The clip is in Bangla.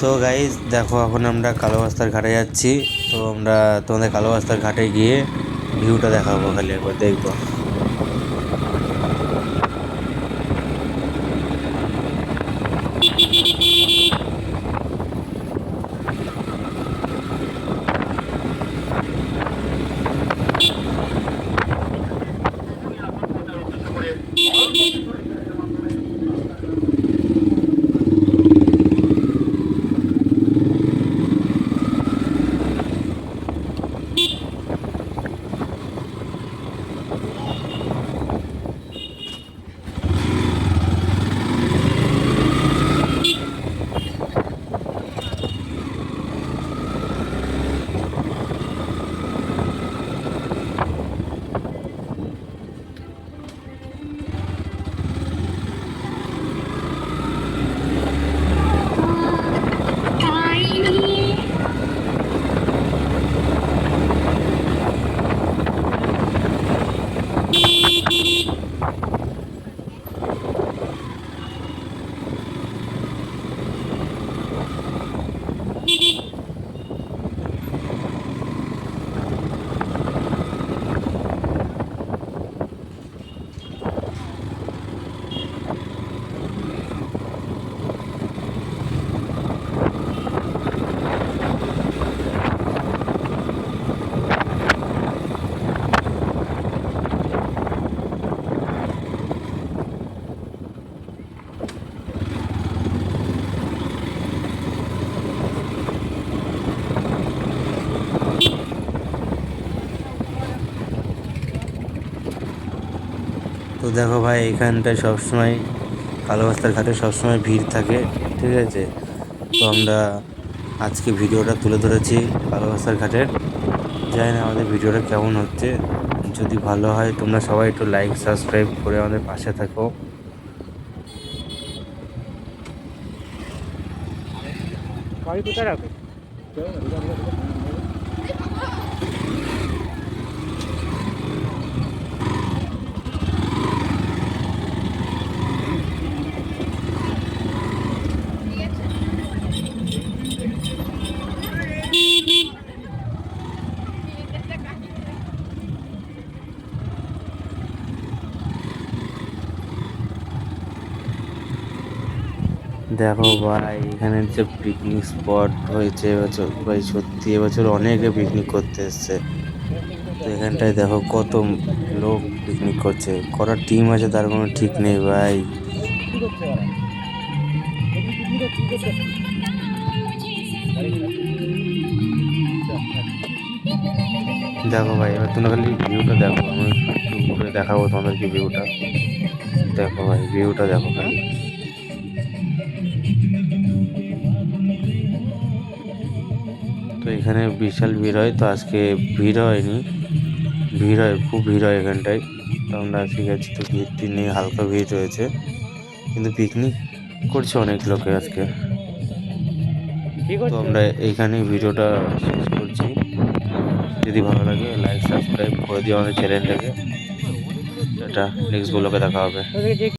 সো গাইজ দেখো, এখন আমরা কালোবাস্তার ঘাটে যাচ্ছি। তো আমরা তোমাদের কালোবাস্তার ঘাটে গিয়ে ভিউটা দেখাবো, খালি একবার দেখবো। তো দেখো ভাই, এখানটায় সবসময় কালোবাস্তার ঘাটে সবসময় ভিড় থাকে, ঠিক আছে। তো আমরা আজকে ভিডিওটা তুলে ধরেছি কালোবাস্তার ঘাটের। জানি না আমাদের ভিডিওটা কেমন হচ্ছে। যদি ভালো হয় তোমরা সবাই একটু লাইক সাবস্ক্রাইব করে আমাদের পাশে থাকো। গাড়ি কোথায় রাখো? দেখো ভাই, এখানে যে পিকনিক স্পট হয়েছে এবছর, ভাই সত্যি এবছর অনেকে পিকনিক করতে এসছে। তো এখানটায় দেখো কত লোক পিকনিক করছে, কটা টিম আছে তার কোনো ঠিক নেই ভাই। দেখো ভাই, এবার তোমরা খালি ভিউটা দেখো, আমি একটু ঘুরে দেখাবো তোমাদেরকে ভিউটা। দেখো ভাই, ভিউটা দেখো খালি। তো এখানে বিশাল ভিড় হয়, তো আজকে ভিড় হয়নি। ভিড় হয়, খুব ভিড় হয় এখানটায়। তো আমরা আজকে গেছি, তো ভিড় নেই, হালকা ভিড় রয়েছে, কিন্তু পিকনিক করছে অনেক লোকে আজকে। তো আমরা এইখানেই ভিডিওটা শেষ করছি। যদি ভালো লাগে লাইক সাবস্ক্রাইব করে দিও আমাদের চ্যানেলটাকে। টাটা, নেক্সট ব্লগে দেখা হবে।